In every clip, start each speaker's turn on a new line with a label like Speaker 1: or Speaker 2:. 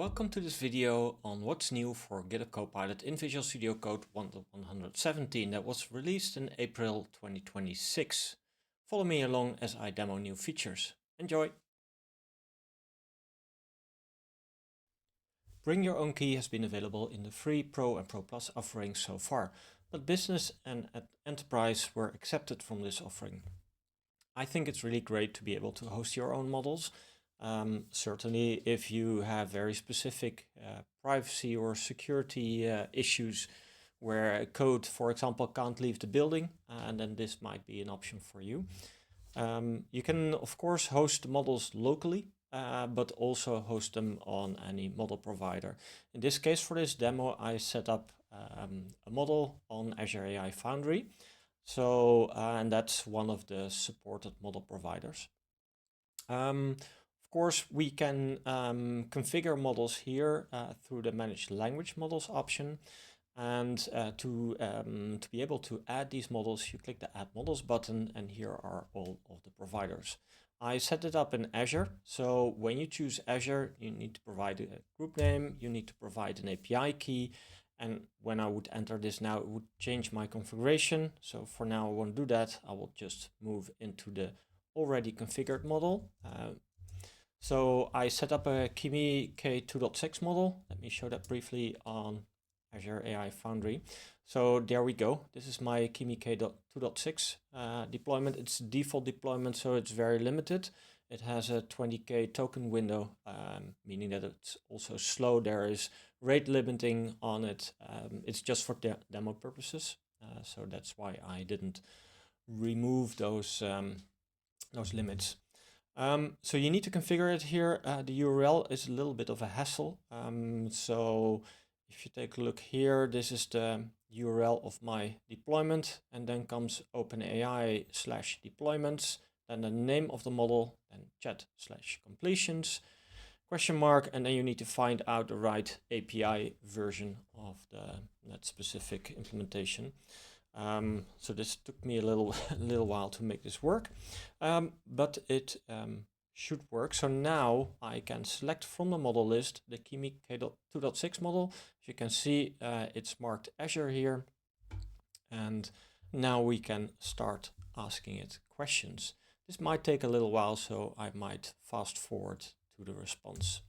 Speaker 1: Welcome to this video on what's new for GitHub Copilot in Visual Studio Code 1.117 that was released in April 2026. Follow me along as I demo new features. Enjoy! Bring Your Own Key has been available in the free Pro and Pro Plus offerings so far, but Business and Enterprise were accepted from this offering. I think it's really great to be able to host your own models. Certainly if you have very specific privacy or security issues where code, for example, can't leave the building, and then this might be an option for you. You can, of course, host models locally, but also host them on any model provider. In this case, for this demo, I set up a model on Azure AI Foundry. So, and that's one of the supported model providers. Of course, we can configure models here through the Manage Language Models option. And to be able to add these models, you click the Add Models button, and here are all of the providers. I set it up in Azure. So when you choose Azure, you need to provide a group name, you need to provide an API key. And when I would enter this now, it would change my configuration. So for now, I won't do that. I will just move into the already configured model. So I set up a Kimi K2.6 model. Let me show that briefly on Azure AI Foundry. So there we go. This is my Kimi K2.6 deployment. It's default deployment, so it's very limited. It has a 20K token window, meaning that it's also slow. There is rate limiting on it. It's just for demo purposes. So that's why I didn't remove those limits. So you need to configure it here. The URL is a little bit of a hassle. So if you take a look here, this is the URL of my deployment, and then comes OpenAI/deployments, then the name of the model, then chat/completions, question mark, and then you need to find out the right API version of that specific implementation. So this took me a little while to make this work, but it should work. So now I can select from the model list the Kimi K2.6 model. As you can see, it's marked Azure here, and now we can start asking it questions. This might take a little while, so I might fast forward to the response.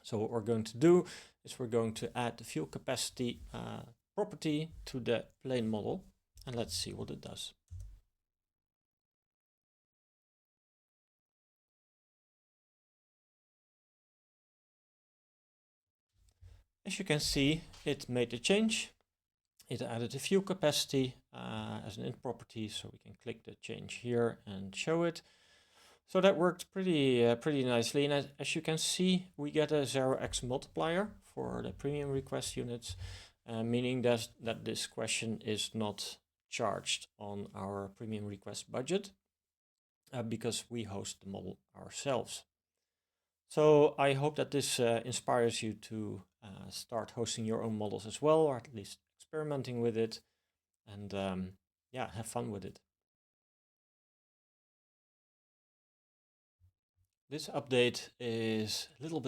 Speaker 1: So what we're going to do is we're going to add the fuel capacity property to the plain model, and let's see what it does. As you can see, it made a change. It added a fuel capacity as an int property, so we can click the change here and show it. So that worked pretty nicely, and as you can see, we get a 0x multiplier for the premium request units, meaning that this question is not charged on our premium request budget because we host the model ourselves. So I hope that this inspires you to start hosting your own models as well, or at least experimenting with it, and yeah, have fun with it. This update is a little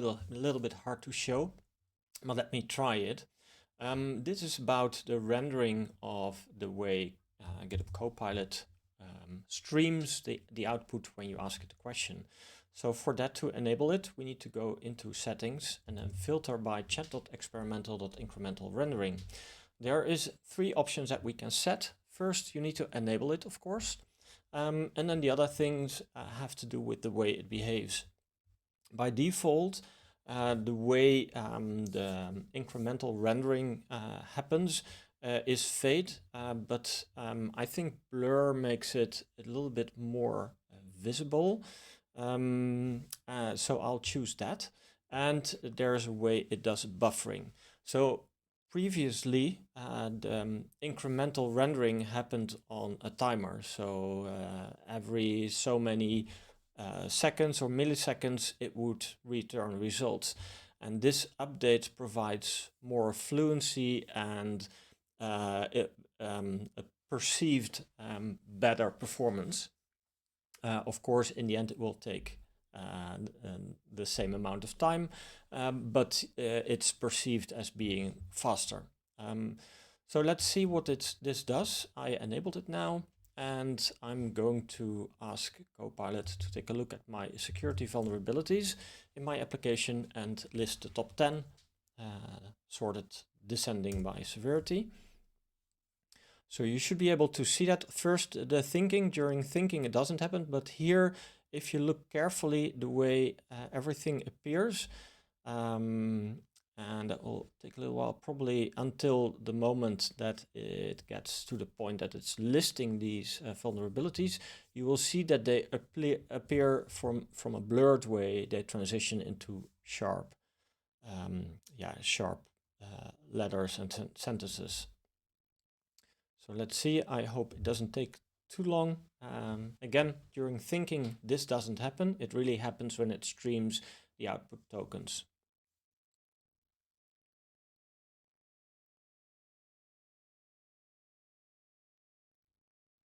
Speaker 1: bit hard to show, but let me try it. This is about the rendering of the way GitHub Copilot streams the output when you ask it a question. So for that to enable it, we need to go into settings and then filter by chat.experimental.incremental rendering. There is 3 options that we can set. First, you need to enable it, of course. And then the other things have to do with the way it behaves. By default, the way the incremental rendering happens is fade, but I think blur makes it a little bit more visible. So I'll choose that. And there's a way it does buffering. So previously, the incremental rendering happened on a timer. So every so many seconds or milliseconds, it would return results. And this update provides more fluency and a perceived better performance. Of course, in the end, it will take the same amount of time, but it's perceived as being faster. So let's see what this does. I enabled it now, and I'm going to ask Copilot to take a look at my security vulnerabilities in my application and list the top 10, sorted descending by severity. So you should be able to see that. First, the thinking. During thinking, it doesn't happen, but here, if you look carefully, the way everything appears, and that will take a little while, probably until the moment that it gets to the point that it's listing these vulnerabilities, you will see that they appear from a blurred way. They transition into sharp, letters and sentences. So let's see. I hope it doesn't take too long. Again, during thinking, this doesn't happen. It really happens when it streams the output tokens.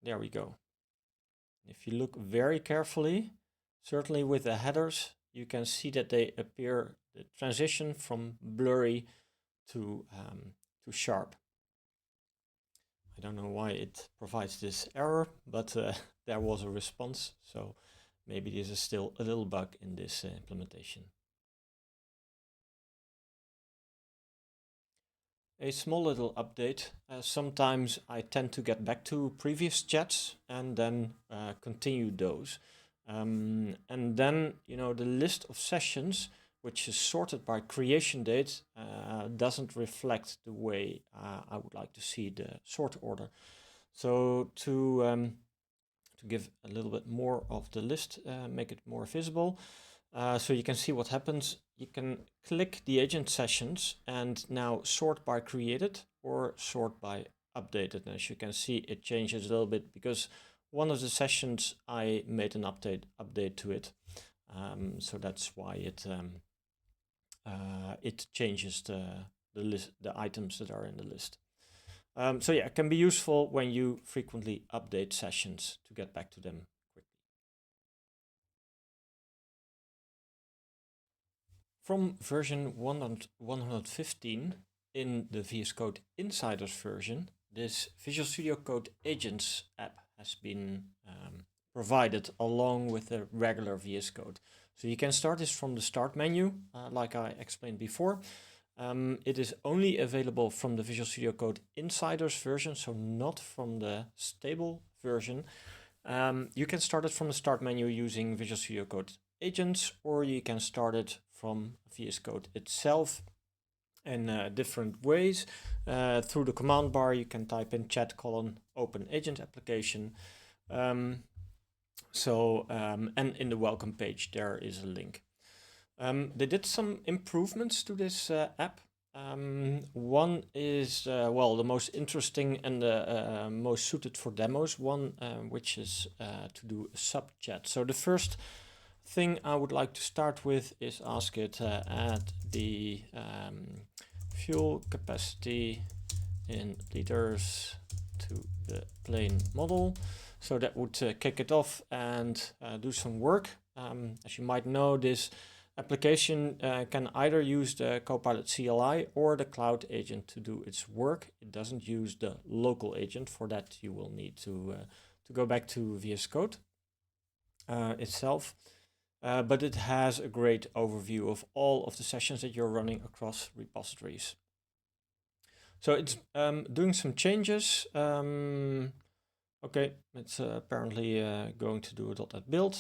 Speaker 1: There we go. If you look very carefully, certainly with the headers, you can see that they appear, the transition from blurry to sharp. I don't know why it provides this error, but there was a response. So maybe this is still a little bug in this implementation. A small little update. Sometimes I tend to get back to previous chats and then continue those. And then, the list of sessions, which is sorted by creation date, doesn't reflect the way I would like to see the sort order. So to give a little bit more of the list, make it more visible, so you can see what happens. You can click the agent sessions and now sort by created or sort by updated. And as you can see, it changes a little bit because one of the sessions I made an update to it. So that's why it changes the list, the items that are in the list. So yeah, it can be useful when you frequently update sessions to get back to them quickly. From version 115 in the VS Code Insiders version, this Visual Studio Code Agents app has been provided along with the regular VS Code. So you can start this from the start menu, like I explained before. It is only available from the Visual Studio Code Insiders version, so not from the stable version. You can start it from the start menu using Visual Studio Code Agents, or you can start it from VS Code itself in different ways. Through the command bar, you can type in chat : open agent application. And in the welcome page, there is a link. They did some improvements to this app. One is, the most interesting and the most suited for demos, one which is to do a sub chat. So the first thing I would like to start with is ask it add the fuel capacity in liters to the plain model. So that would kick it off and do some work. As you might know, this application can either use the Copilot CLI or the cloud agent to do its work. It doesn't use the local agent. For that, you will need to go back to VS Code itself. But it has a great overview of all of the sessions that you're running across repositories. So it's doing some changes. Okay, it's apparently going to do a .NET build.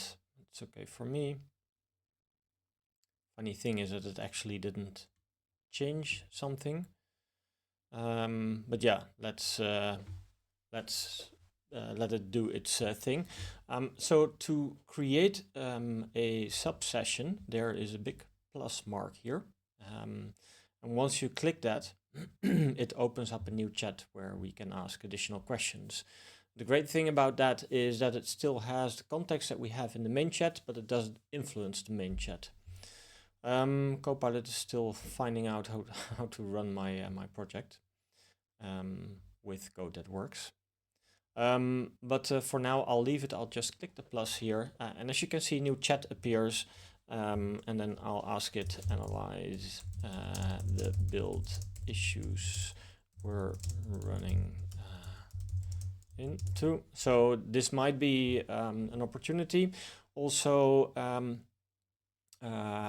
Speaker 1: It's okay for me. Funny thing is that it actually didn't change something. But yeah, let's let it do its thing. So to create a sub-session, there is a big plus mark here. And once you click that, it opens up a new chat where we can ask additional questions. The great thing about that is that it still has the context that we have in the main chat, but it doesn't influence the main chat. Copilot is still finding out how to run my project with code that works. But for now, I'll leave it. I'll just click the plus here. And as you can see, new chat appears. And then I'll ask it to analyze the build issues we're running into. So this might be an opportunity. Also,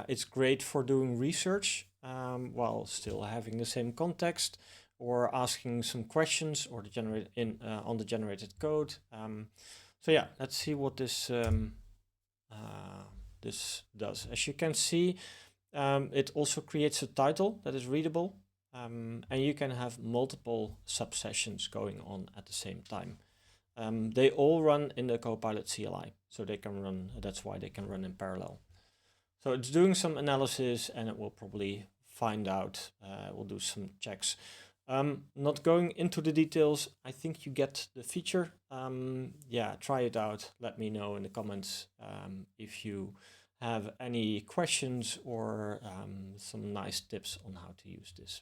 Speaker 1: it's great for doing research while still having the same context, or asking some questions, or the generate in on the generated code. So yeah, let's see what this this does. As you can see, it also creates a title that is readable, and you can have multiple subsessions going on at the same time. They all run in the Copilot CLI, so they can run. That's why they can run in parallel. So it's doing some analysis, and it will probably find out. We'll do some checks. Not going into the details. I think you get the feature. Yeah, try it out. Let me know in the comments if you have any questions or some nice tips on how to use this.